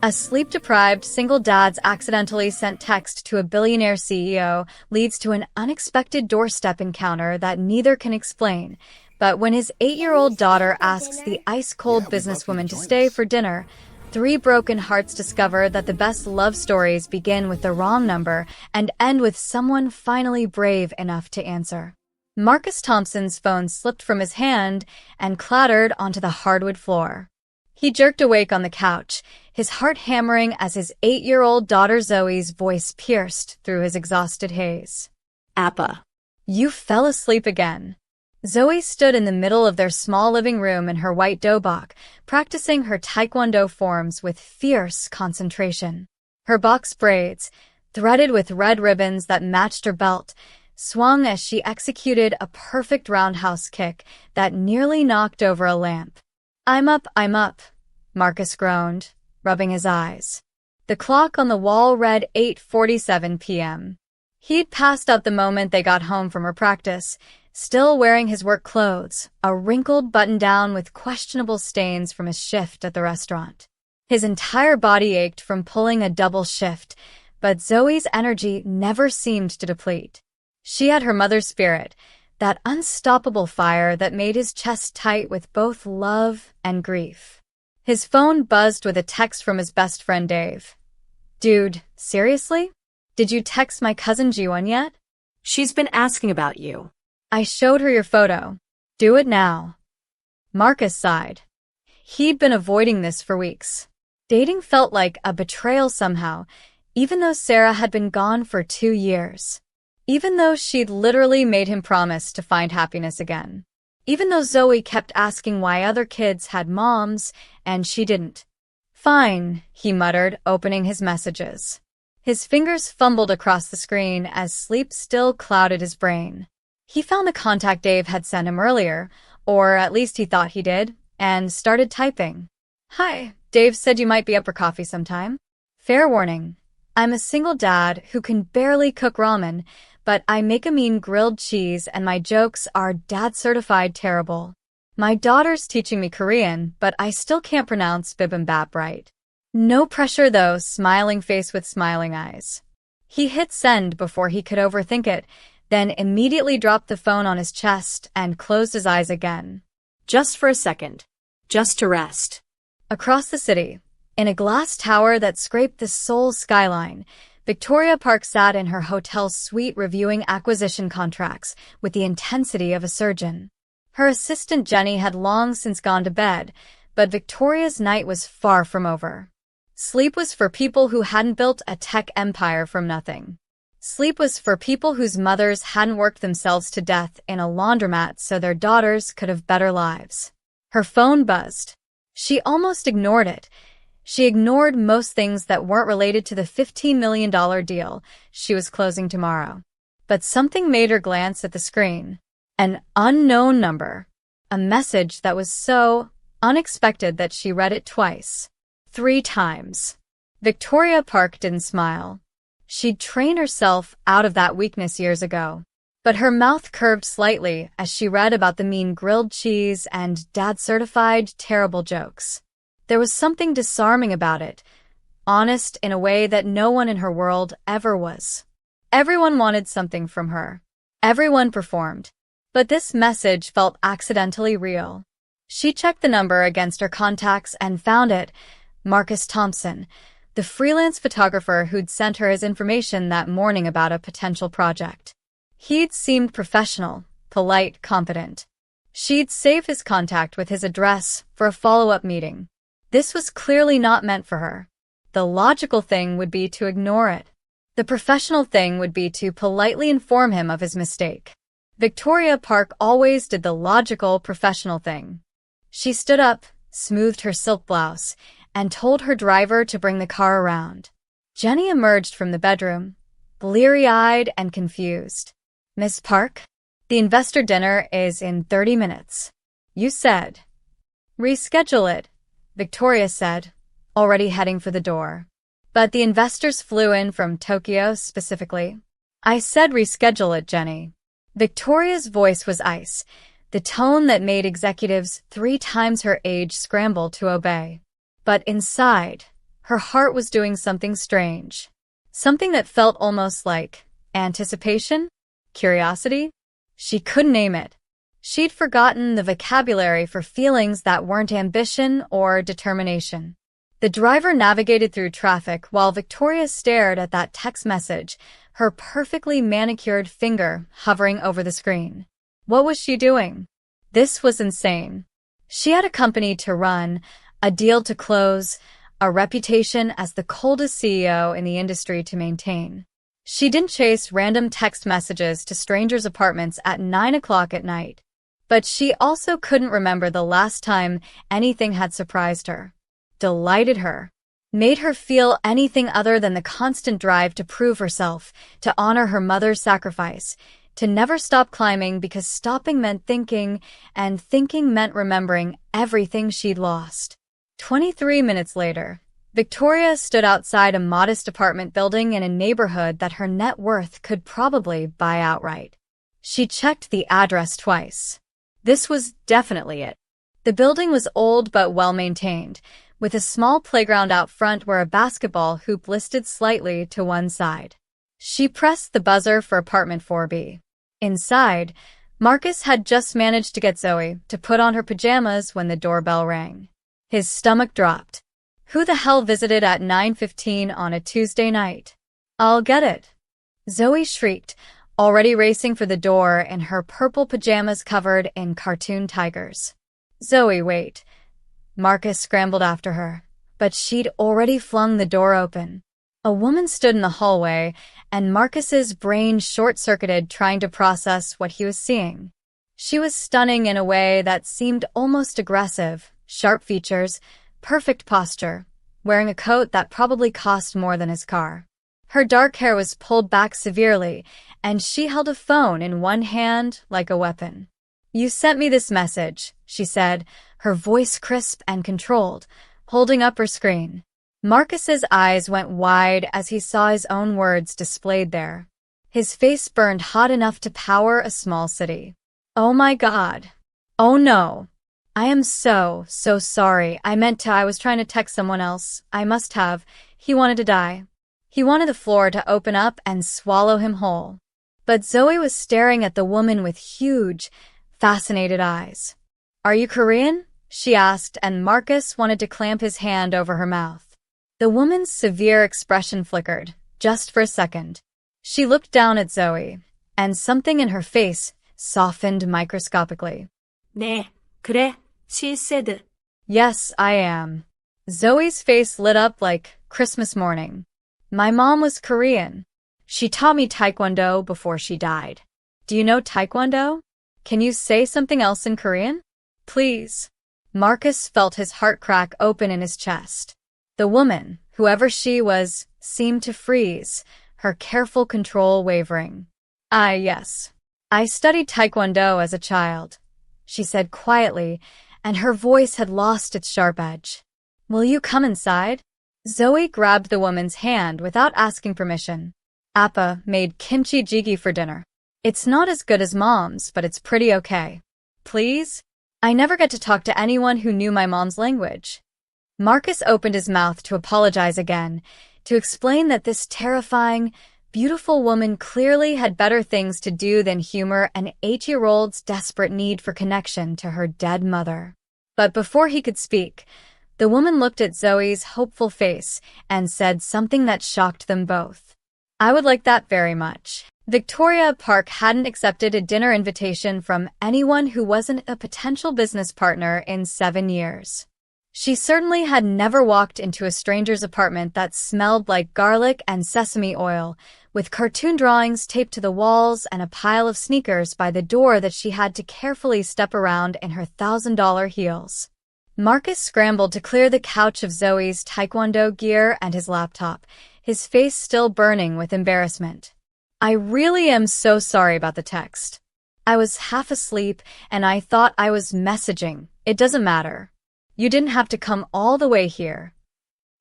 A sleep-deprived single dad's accidentally sent text to a billionaire CEO leads to an unexpected doorstep encounter that neither can explain. But when his 8-year-old daughter asks the ice-cold businesswoman to stay for dinner, three broken hearts discover that the best love stories begin with the wrong number and end with someone finally brave enough to answer. Marcus Thompson's phone slipped from his hand and clattered onto the hardwood floor. He jerked awake on the couch, his heart hammering as his 8-year-old daughter Zoe's voice pierced through his exhausted haze. Appa. You fell asleep again. Zoe stood in the middle of their small living room in her white dobok, practicing her taekwondo forms with fierce concentration. Her box braids, threaded with red ribbons that matched her belt, swung as she executed a perfect roundhouse kick that nearly knocked over a lamp. I'm up, Marcus groaned, rubbing his eyes. The clock on the wall read 8:47 p.m. He'd passed out the moment they got home from her practice, still wearing his work clothes, a wrinkled button-down with questionable stains from his shift at the restaurant. His entire body ached from pulling a double shift, but Zoe's energy never seemed to deplete. She had her mother's spirit, that unstoppable fire that made his chest tight with both love and grief. His phone buzzed with a text from his best friend Dave. Dude, seriously? Did you text my cousin Jiwon yet? She's been asking about you. I showed her your photo. Do it now. Marcus sighed. He'd been avoiding this for weeks. Dating felt like a betrayal somehow, even though Sarah had been gone for 2 years. Even though she'd literally made him promise to find happiness again. Even though Zoe kept asking why other kids had moms and she didn't. Fine, he muttered, opening his messages. His fingers fumbled across the screen as sleep still clouded his brain. He found the contact Dave had sent him earlier, or at least he thought he did, and started typing. Hi, Dave said you might be up for coffee sometime. Fair warning, I'm a single dad who can barely cook ramen, but I make a mean grilled cheese and my jokes are dad-certified terrible. My daughter's teaching me Korean, but I still can't pronounce bibimbap right. No pressure though, smiling face with smiling eyes. He hit send before he could overthink it, then immediately dropped the phone on his chest and closed his eyes again. Just for a second. Just to rest. Across the city, in a glass tower that scraped the Seoul skyline, Victoria Park sat in her hotel suite reviewing acquisition contracts with the intensity of a surgeon. Her assistant Jenny had long since gone to bed, but Victoria's night was far from over. Sleep was for people who hadn't built a tech empire from nothing. Sleep was for people whose mothers hadn't worked themselves to death in a laundromat so their daughters could have better lives. Her phone buzzed. She almost ignored it. She ignored most things that weren't related to the $15 million deal she was closing tomorrow. But something made her glance at the screen. An unknown number. A message that was so unexpected that she read it twice. 3 times. Victoria Park didn't smile. She'd trained herself out of that weakness years ago. But her mouth curved slightly as she read about the mean grilled cheese and dad-certified terrible jokes. There was something disarming about it, honest in a way that no one in her world ever was. Everyone wanted something from her. Everyone performed. But this message felt accidentally real. She checked the number against her contacts and found it, Marcus Thompson, the freelance photographer who'd sent her his information that morning about a potential project. He'd seemed professional, polite, confident. She'd saved his contact with his address for a follow-up meeting. This was clearly not meant for her. The logical thing would be to ignore it. The professional thing would be to politely inform him of his mistake. Victoria Park always did the logical, professional thing. She stood up, smoothed her silk blouse, and told her driver to bring the car around. Jenny emerged from the bedroom, bleary-eyed and confused. Miss Park, the investor dinner is in 30 minutes. You said. Reschedule it, Victoria said, already heading for the door. But the investors flew in from Tokyo specifically. I said reschedule it, Jenny. Victoria's voice was ice, the tone that made executives 3 times her age scramble to obey. But inside, Her heart was doing something strange. Something that felt almost like anticipation? Curiosity? She couldn't name it. She'd forgotten the vocabulary for feelings that weren't ambition or determination. The driver navigated through traffic while Victoria stared at that text message, her perfectly manicured finger hovering over the screen. What was she doing? This was insane. She had a company to run, a deal to close, a reputation as the coldest CEO in the industry to maintain. She didn't chase random text messages to strangers' apartments at 9 o'clock at night. But she also couldn't remember the last time anything had surprised her, delighted her, made her feel anything other than the constant drive to prove herself, to honor her mother's sacrifice, to never stop climbing because stopping meant thinking, and thinking meant remembering everything she'd lost. 23 minutes later, Victoria stood outside a modest apartment building in a neighborhood that her net worth could probably buy outright. She checked the address twice. This was definitely it. The building was old but well-maintained, with a small playground out front where a basketball hoop listed slightly to one side. She pressed the buzzer for apartment 4B. Inside, Marcus had just managed to get Zoe to put on her pajamas when the doorbell rang. His stomach dropped. Who the hell visited at 9:15 on a Tuesday night? I'll get it. Zoe shrieked, already racing for the door in her purple pajamas covered in cartoon tigers. Zoe, wait. Marcus scrambled after her, but she'd already flung the door open. A woman stood in the hallway, and Marcus's brain short-circuited trying to process what he was seeing. She was stunning in a way that seemed almost aggressive, sharp features, perfect posture, wearing a coat that probably cost more than his car. Her dark hair was pulled back severely, and she held a phone in one hand like a weapon. You sent me this message, she said, her voice crisp and controlled, holding up her screen. Marcus's eyes went wide as he saw his own words displayed there. His face burned hot enough to power a small city. Oh my God. Oh no. I am so sorry. I was trying to text someone else. I must have. He wanted to die. He wanted the floor to open up and swallow him whole. But Zoe was staring at the woman with huge, fascinated eyes. Are you Korean? She asked, and Marcus wanted to clamp his hand over her mouth. The woman's severe expression flickered, just for a second. She looked down at Zoe, and something in her face softened microscopically. 네, 그래, she said. Yes, I am. Zoe's face lit up like Christmas morning. My mom was Korean. She taught me taekwondo before she died. Do you know taekwondo? Can you say something else in Korean? Please. Marcus felt his heart crack open in his chest. The woman, whoever she was, seemed to freeze, her careful control wavering. Yes. I studied taekwondo as a child, she said quietly, and her voice had lost its sharp edge. Will you come inside? Zoe grabbed the woman's hand without asking permission. Appa made kimchi jjigae for dinner. It's not as good as Mom's, but it's pretty okay. Please? I never get to talk to anyone who knew my mom's language. Marcus opened his mouth to apologize again, to explain that this terrifying, beautiful woman clearly had better things to do than humor an 8-year-old's desperate need for connection to her dead mother. But before he could speak, the woman looked at Zoe's hopeful face and said something that shocked them both. I would like that very much. Victoria Park hadn't accepted a dinner invitation from anyone who wasn't a potential business partner in 7 years. She certainly had never walked into a stranger's apartment that smelled like garlic and sesame oil, with cartoon drawings taped to the walls and a pile of sneakers by the door that she had to carefully step around in her $1,000 heels. Marcus scrambled to clear the couch of Zoe's taekwondo gear and his laptop, his face still burning with embarrassment. I really am so sorry about the text. I was half asleep and I thought I was messaging. It doesn't matter. You didn't have to come all the way here.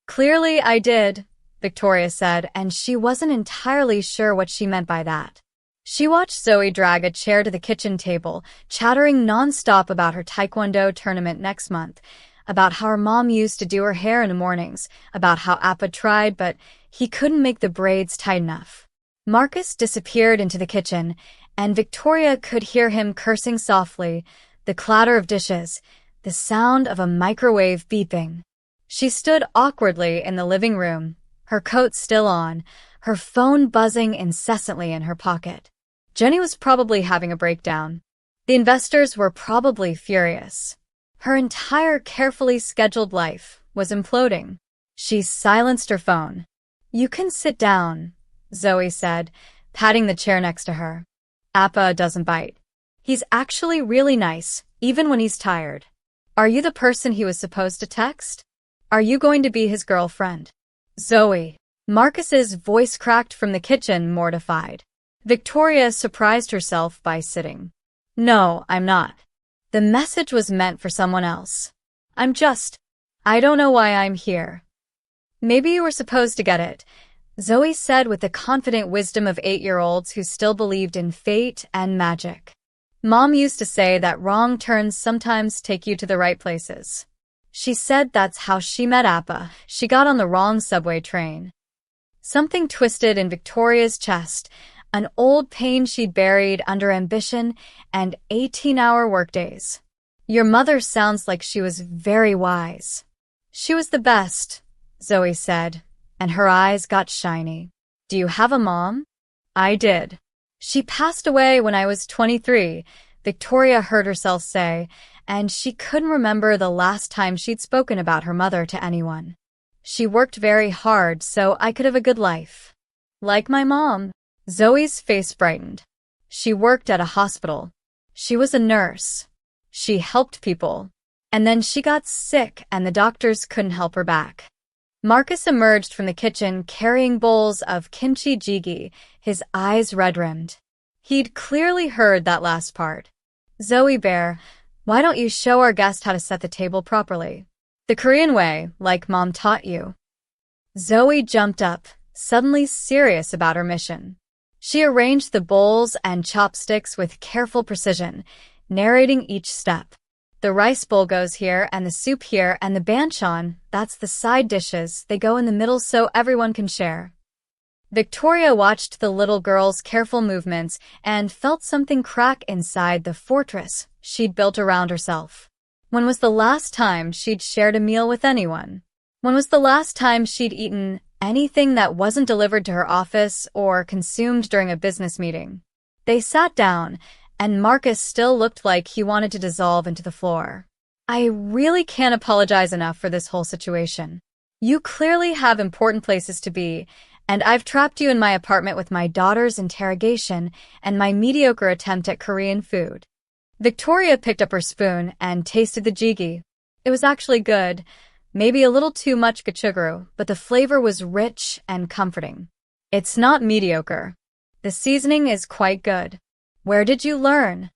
Clearly I did, Victoria said, and she wasn't entirely sure what she meant by that. She watched Zoe drag a chair to the kitchen table, chattering nonstop about her taekwondo tournament next month, about how her mom used to do her hair in the mornings, about how Appa tried, but he couldn't make the braids tight enough. Marcus disappeared into the kitchen, and Victoria could hear him cursing softly, the clatter of dishes, the sound of a microwave beeping. She stood awkwardly in the living room, her coat still on, her phone buzzing incessantly in her pocket. Jenny was probably having a breakdown. The investors were probably furious. Her entire carefully scheduled life was imploding. She silenced her phone. "You can sit down," Zoe said, patting the chair next to her. "Appa doesn't bite. He's actually really nice, even when he's tired. Are you the person he was supposed to text? Are you going to be his girlfriend?" "Zoe." Marcus's voice cracked from the kitchen, mortified. Victoria surprised herself by sitting. "No, I'm not. The message was meant for someone else. I don't know why I'm here." "Maybe you were supposed to get it," Zoe said with the confident wisdom of 8-year-olds who still believed in fate and magic. "Mom used to say that wrong turns sometimes take you to the right places. She said that's how she met Appa. She got on the wrong subway train." Something twisted in Victoria's chest, an old pain she'd buried under ambition and 18-hour workdays. "Your mother sounds like she was very wise." "She was the best," Zoe said, and her eyes got shiny. "Do you have a mom?" "I did. She passed away when I was 23, Victoria heard herself say, and she couldn't remember the last time she'd spoken about her mother to anyone. "She worked very hard so I could have a good life." "Like my mom." Zoe's face brightened. "She worked at a hospital. She was a nurse. She helped people. And then she got sick and the doctors couldn't help her back." Marcus emerged from the kitchen carrying bowls of kimchi jjigae, his eyes red-rimmed. He'd clearly heard that last part. "Zoe Bear, why don't you show our guest how to set the table properly? The Korean way, like Mom taught you." Zoe jumped up, suddenly serious about her mission. She arranged the bowls and chopsticks with careful precision, narrating each step. "The rice bowl goes here, and the soup here, and the banchan, that's the side dishes, they go in the middle so everyone can share." Victoria watched the little girl's careful movements and felt something crack inside the fortress she'd built around herself. When was the last time she'd shared a meal with anyone? When was the last time she'd eaten anything that wasn't delivered to her office or consumed during a business meeting? They sat down, and Marcus still looked like he wanted to dissolve into the floor. "I really can't apologize enough for this whole situation. You clearly have important places to be, and I've trapped you in my apartment with my daughter's interrogation and my mediocre attempt at Korean food." Victoria picked up her spoon and tasted the jjigae. It was actually good, maybe a little too much gochujang, but the flavor was rich and comforting. "It's not mediocre. The seasoning is quite good." "Where did you learn?"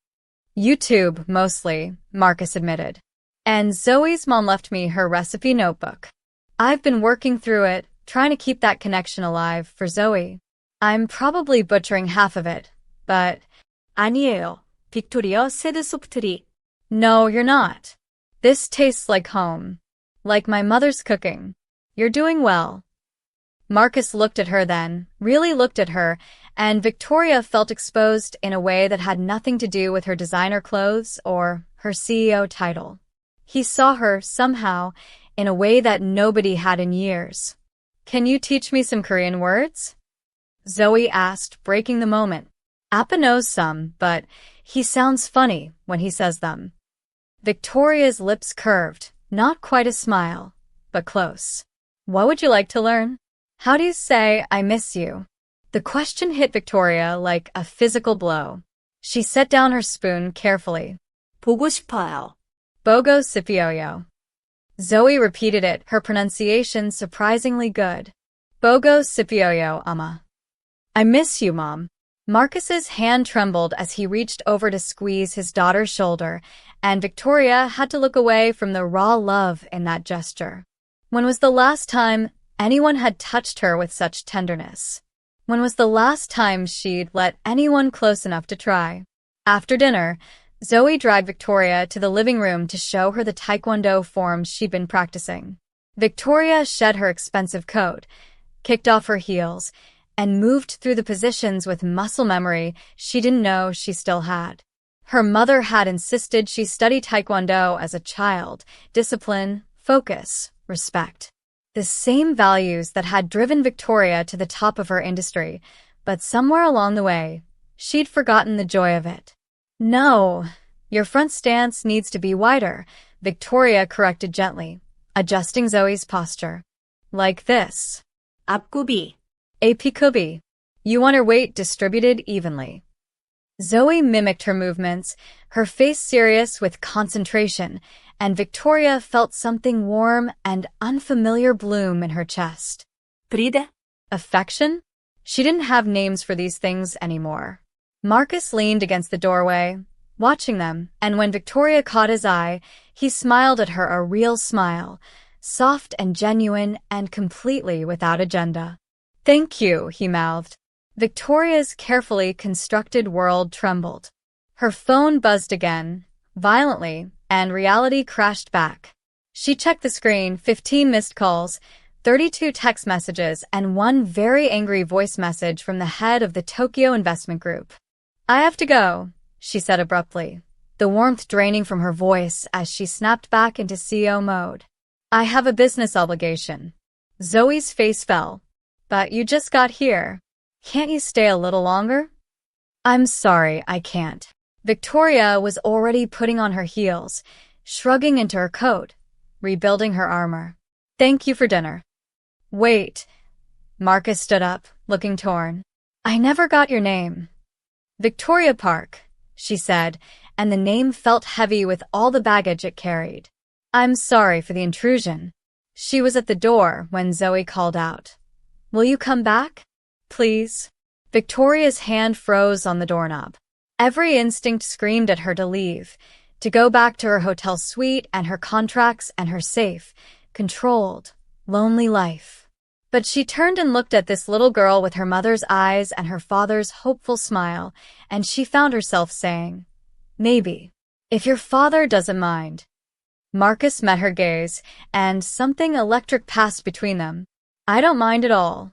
"YouTube, mostly," Marcus admitted. "And Zoe's mom left me her recipe notebook. I've been working through it, trying to keep that connection alive for Zoe. I'm probably butchering half of it, but..." "아니에요." Victoria said softly. "No, you're not. This tastes like home. Like my mother's cooking. You're doing well." Marcus looked at her then, really looked at her, and Victoria felt exposed in a way that had nothing to do with her designer clothes or her CEO title. He saw her, somehow, in a way that nobody had in years. "Can you teach me some Korean words?" Zoe asked, breaking the moment. "Appa knows some, but he sounds funny when he says them." Victoria's lips curved, not quite a smile, but close. "What would you like to learn? How do you say, 'I miss you'?" The question hit Victoria like a physical blow. She set down her spoon carefully. 보고 싶어요. "Bogo sipioyo." Zoe repeated it, her pronunciation surprisingly good. "Bogo sipioyo, ama." "I miss you, Mom." Marcus's hand trembled as he reached over to squeeze his daughter's shoulder, and Victoria had to look away from the raw love in that gesture. When was the last time anyone had touched her with such tenderness? When was the last time she'd let anyone close enough to try? After dinner, Zoe dragged Victoria to the living room to show her the taekwondo forms she'd been practicing. Victoria shed her expensive coat, kicked off her heels, and moved through the positions with muscle memory she didn't know she still had. Her mother had insisted she study taekwondo as a child: discipline, focus, respect. The same values that had driven Victoria to the top of her industry, but somewhere along the way, she'd forgotten the joy of it. No, your front stance needs to be wider, Victoria corrected gently, adjusting Zoe's posture. Like this. 앞굽이. Apikubi. You want her weight distributed evenly. Zoe mimicked her movements, her face serious with concentration, and Victoria felt something warm and unfamiliar bloom in her chest. 브리드. Affection? She didn't have names for these things anymore. Marcus leaned against the doorway, watching them, and when Victoria caught his eye, he smiled at her a real smile, soft and genuine and completely without agenda. Thank you, he mouthed. Victoria's carefully constructed world trembled. Her phone buzzed again, violently, and reality crashed back. She checked the screen: 15 missed calls, 32 text messages, and one very angry voice message from the head of the Tokyo investment group. I have to go, she said abruptly, the warmth draining from her voice as she snapped back into CEO mode. I have a business obligation. Zoe's face fell. But you just got here. Can't you stay a little longer? I'm sorry, I can't. Victoria was already putting on her heels, shrugging into her coat, rebuilding her armor. Thank you for dinner. Wait. Marcus stood up, looking torn. I never got your name. Victoria Park, she said, and the name felt heavy with all the baggage it carried. I'm sorry for the intrusion. She was at the door when Zoe called out. Will you come back? Please? Victoria's hand froze on the doorknob. Every instinct screamed at her to leave, to go back to her hotel suite and her contracts and her safe, controlled, lonely life. But she turned and looked at this little girl with her mother's eyes and her father's hopeful smile, and she found herself saying, maybe, if your father doesn't mind. Marcus met her gaze, and something electric passed between them. I don't mind at all.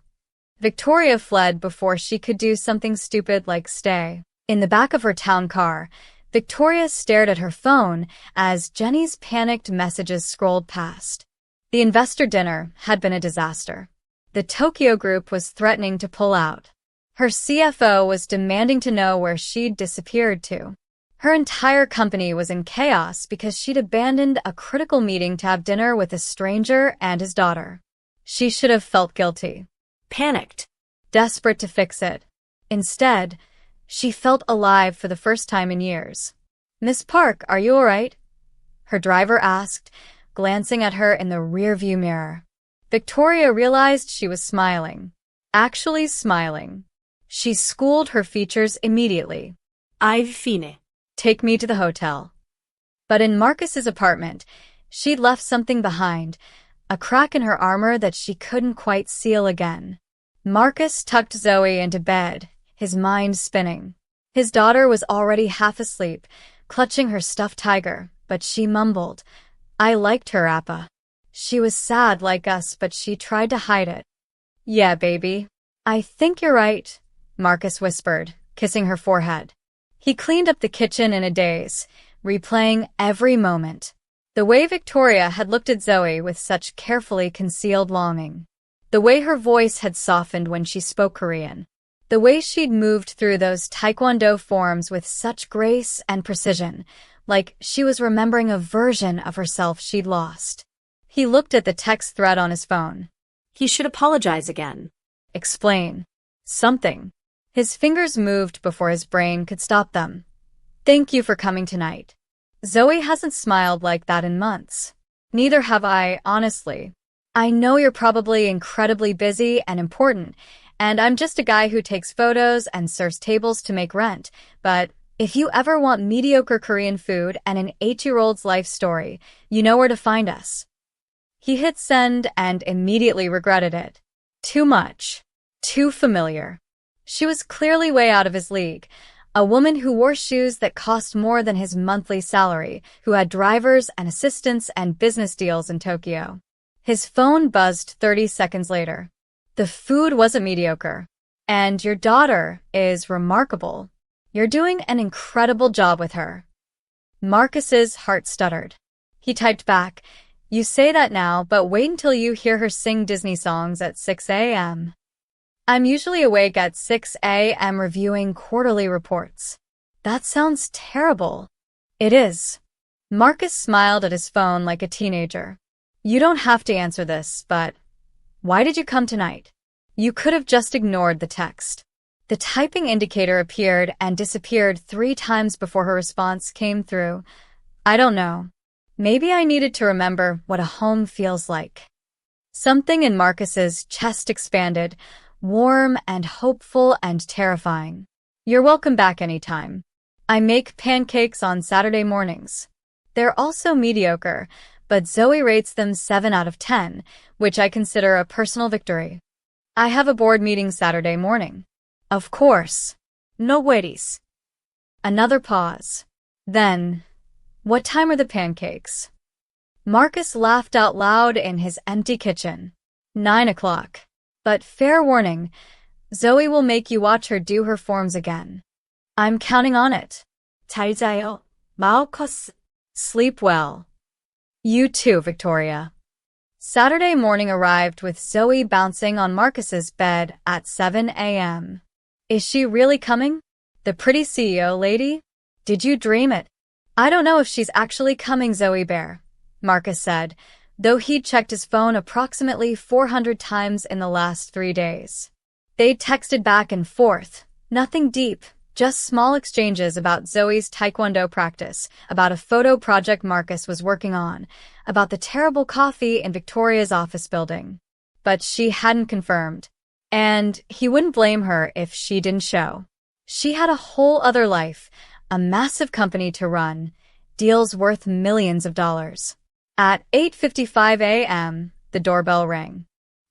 Victoria fled before she could do something stupid like stay. In the back of her town car, Victoria stared at her phone as Jenny's panicked messages scrolled past. The investor dinner had been a disaster. The Tokyo group was threatening to pull out. Her CFO was demanding to know where she'd disappeared to. Her entire company was in chaos because she'd abandoned a critical meeting to have dinner with a stranger and his daughter. She should have felt guilty. Panicked. Desperate to fix it. Instead, she felt alive for the first time in years. Miss Park, are you all right? Her driver asked, glancing at her in the rearview mirror. Victoria realized she was smiling. Actually smiling. She schooled her features immediately. I've fine. Take me to the hotel. But in Marcus's apartment, she'd left something behind, a crack in her armor that she couldn't quite seal again. Marcus tucked Zoe into bed, his mind spinning. His daughter was already half asleep, clutching her stuffed tiger, but she mumbled, I liked her, Appa. She was sad like us, but she tried to hide it. Yeah, baby. I think you're right, Marcus whispered, kissing her forehead. He cleaned up the kitchen in a daze, replaying every moment. The way Victoria had looked at Zoe with such carefully concealed longing. The way her voice had softened when she spoke Korean. The way she'd moved through those taekwondo forms with such grace and precision, like she was remembering a version of herself she'd lost. He looked at the text thread on his phone. He should apologize again. Explain. Something. His fingers moved before his brain could stop them. Thank you for coming tonight. Zoe hasn't smiled like that in months. Neither have I, honestly. I know you're probably incredibly busy and important, and I'm just a guy who takes photos and serves tables to make rent, but if you ever want mediocre Korean food and an 8-year-old's life story, you know where to find us. He hit send and immediately regretted it. Too much. Too familiar. She was clearly way out of his league, A woman who wore shoes that cost more than his monthly salary, who had drivers and assistants and business deals in Tokyo. His phone buzzed 30 seconds later. The food wasn't mediocre. And your daughter is remarkable. You're doing an incredible job with her. Marcus's heart stuttered. He typed back, "You say that now, but wait until you hear her sing Disney songs at 6 a.m. I'm usually awake at 6 a.m. reviewing quarterly reports." That sounds terrible. It is. Marcus smiled at his phone like a teenager. You don't have to answer this, but why did you come tonight? You could have just ignored the text. The typing indicator appeared and disappeared 3 times before her response came through. I don't know. Maybe I needed to remember what a home feels like. Something in Marcus's chest expanded, warm and hopeful and terrifying. You're welcome back anytime. I make pancakes on Saturday mornings. They're also mediocre, but Zoe rates them 7 out of 10, which I consider a personal victory. I have a board meeting Saturday morning. Of course. No worries. Another pause. Then, what time are the pancakes? Marcus laughed out loud in his empty kitchen. 9 o'clock. But fair warning, Zoe will make you watch her do her forms again. I'm counting on it. 잘 자요, 마우커스. Sleep well. You too, Victoria. Saturday morning arrived with Zoe bouncing on Marcus's bed at 7 a.m. Is she really coming? The pretty CEO lady? Did you dream it? I don't know if she's actually coming, Zoe Bear, Marcus said, though he'd checked his phone approximately 400 times in the last 3 days. They'd texted back and forth, nothing deep, just small exchanges about Zoe's taekwondo practice, about a photo project Marcus was working on, about the terrible coffee in Victoria's office building. But she hadn't confirmed. And he wouldn't blame her if she didn't show. She had a whole other life, a massive company to run, deals worth millions of dollars. At 8:55 a.m., the doorbell rang.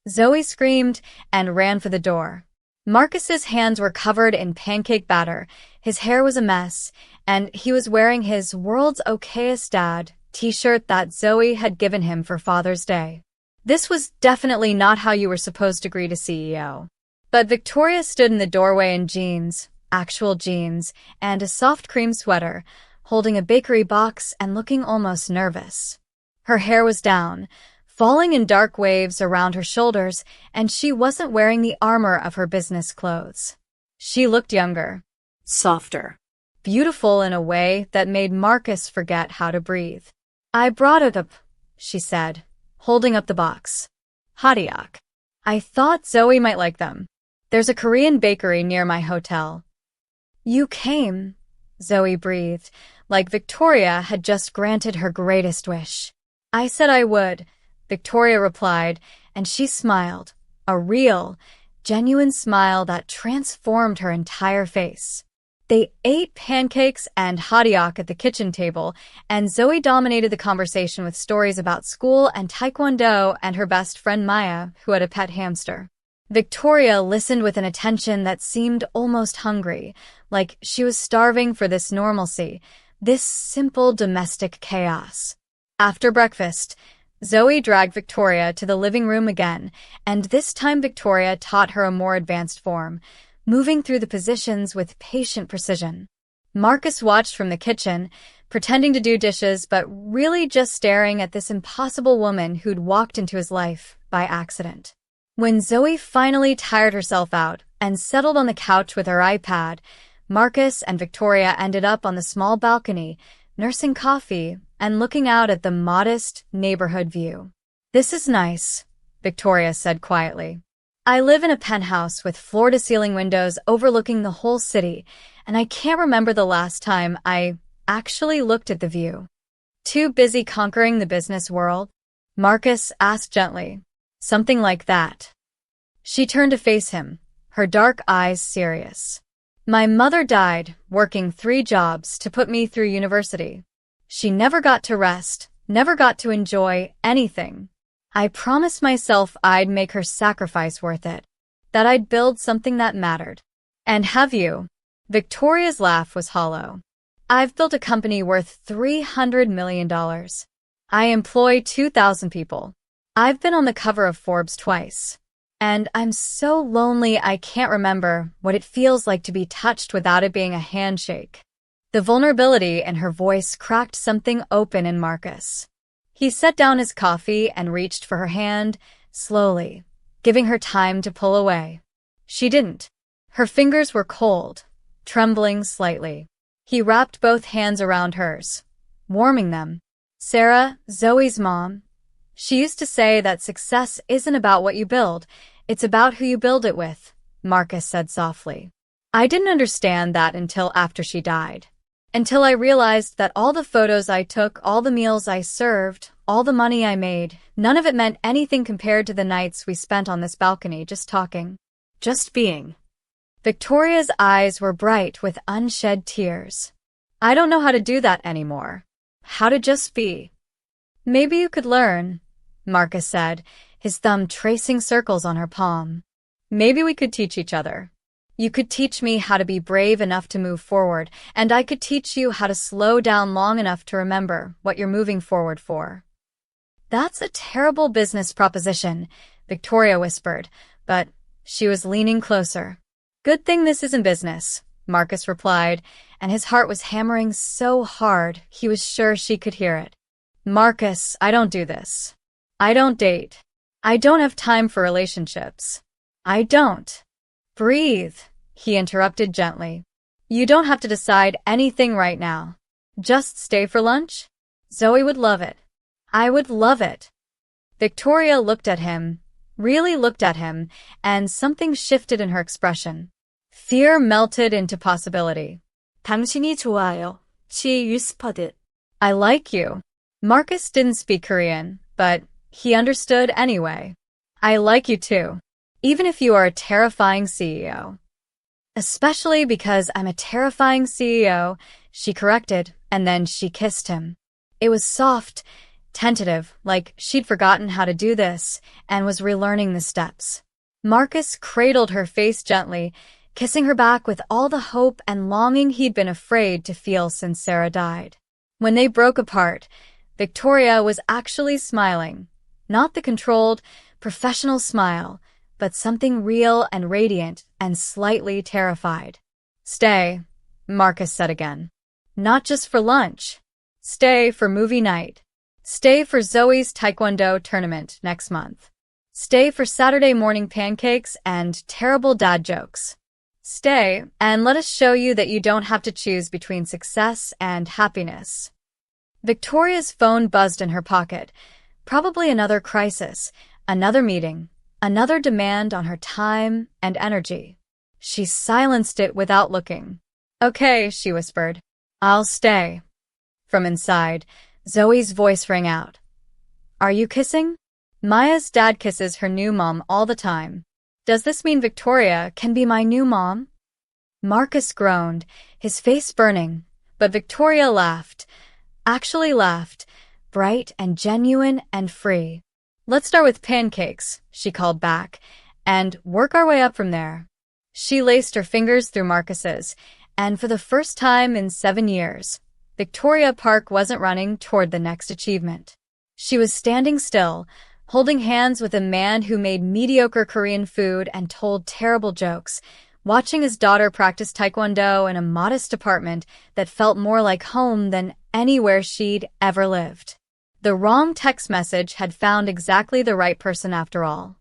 Zoe screamed and ran for the door. Marcus's hands were covered in pancake batter, his hair was a mess, and he was wearing his World's Okayest Dad t-shirt that Zoe had given him for Father's Day. This was definitely not how you were supposed to greet a CEO. But Victoria stood in the doorway in jeans, actual jeans, and a soft cream sweater, holding a bakery box and looking almost nervous. Her hair was down, falling in dark waves around her shoulders, and she wasn't wearing the armor of her business clothes. She looked younger. Softer. Beautiful in a way that made Marcus forget how to breathe. I brought it up, she said, holding up the box. Hadiak. I thought Zoe might like them. There's a Korean bakery near my hotel. You came, Zoe breathed, like Victoria had just granted her greatest wish. I said I would, Victoria replied, and she smiled, a real, genuine smile that transformed her entire face. They ate pancakes and hadiak at the kitchen table, and Zoe dominated the conversation with stories about school and taekwondo and her best friend Maya, who had a pet hamster. Victoria listened with an attention that seemed almost hungry, like she was starving for this normalcy, this simple domestic chaos. After breakfast, Zoe dragged Victoria to the living room again, and this time Victoria taught her a more advanced form, moving through the positions with patient precision. Marcus watched from the kitchen, pretending to do dishes but really just staring at this impossible woman who'd walked into his life by accident. When Zoe finally tired herself out and settled on the couch with her iPad, Marcus and Victoria ended up on the small balcony, nursing coffee and looking out at the modest neighborhood view. This is nice, Victoria said quietly. I live in a penthouse with floor-to-ceiling windows overlooking the whole city, and I can't remember the last time I actually looked at the view. Too busy conquering the business world? Marcus asked gently. Something like that. She turned to face him, her dark eyes serious. My mother died, working 3 jobs to put me through university. She never got to rest, never got to enjoy anything. I promised myself I'd make her sacrifice worth it, that I'd build something that mattered. And have you? Victoria's laugh was hollow. I've built a company worth $300 million. I employ 2,000 people. I've been on the cover of Forbes twice. And I'm so lonely I can't remember what it feels like to be touched without it being a handshake. The vulnerability in her voice cracked something open in Marcus. He set down his coffee and reached for her hand, slowly, giving her time to pull away. She didn't. Her fingers were cold, trembling slightly. He wrapped both hands around hers, warming them. Sarah, Zoe's mom, she used to say that success isn't about what you build, it's about who you build it with, Marcus said softly. I didn't understand that until after she died. Until I realized that all the photos I took, all the meals I served, all the money I made, none of it meant anything compared to the nights we spent on this balcony just talking, just being. Victoria's eyes were bright with unshed tears. I don't know how to do that anymore. How to just be. Maybe you could learn, Marcus said, his thumb tracing circles on her palm. Maybe we could teach each other. You could teach me how to be brave enough to move forward, and I could teach you how to slow down long enough to remember what you're moving forward for. That's a terrible business proposition, Victoria whispered, but she was leaning closer. Good thing this isn't business, Marcus replied, and his heart was hammering so hard he was sure she could hear it. Marcus, I don't do this. I don't date. I don't have time for relationships. I don't. Breathe, he interrupted gently. You don't have to decide anything right now. Just stay for lunch? Zoe would love it. I would love it. Victoria looked at him, really looked at him, and something shifted in her expression. Fear melted into possibility. 당신이 좋아요. She whispered it. I like you. Marcus didn't speak Korean, but he understood anyway. I like you too. Even if you are a terrifying CEO. Especially because I'm a terrifying CEO, she corrected, and then she kissed him. It was soft, tentative, like she'd forgotten how to do this and was relearning the steps. Marcus cradled her face gently, kissing her back with all the hope and longing he'd been afraid to feel since Sarah died. When they broke apart, Victoria was actually smiling. Not the controlled, professional smile, but something real and radiant and slightly terrified. Stay, Marcus said again. Not just for lunch. Stay for movie night. Stay for Zoe's taekwondo tournament next month. Stay for Saturday morning pancakes and terrible dad jokes. Stay, and let us show you that you don't have to choose between success and happiness. Victoria's phone buzzed in her pocket. Probably another crisis, another meeting, another demand on her time and energy. She silenced it without looking. Okay, she whispered. I'll stay. From inside, Zoe's voice rang out. Are you kissing? Maya's dad kisses her new mom all the time. Does this mean Victoria can be my new mom? Marcus groaned, his face burning, but Victoria laughed. Actually laughed, bright and genuine and free. Let's start with pancakes, she called back, and work our way up from there. She laced her fingers through Marcus's, and for the first time in 7 years, Victoria Park wasn't running toward the next achievement. She was standing still, holding hands with a man who made mediocre Korean food and told terrible jokes, watching his daughter practice taekwondo in a modest apartment that felt more like home than anywhere she'd ever lived. The wrong text message had found exactly the right person after all.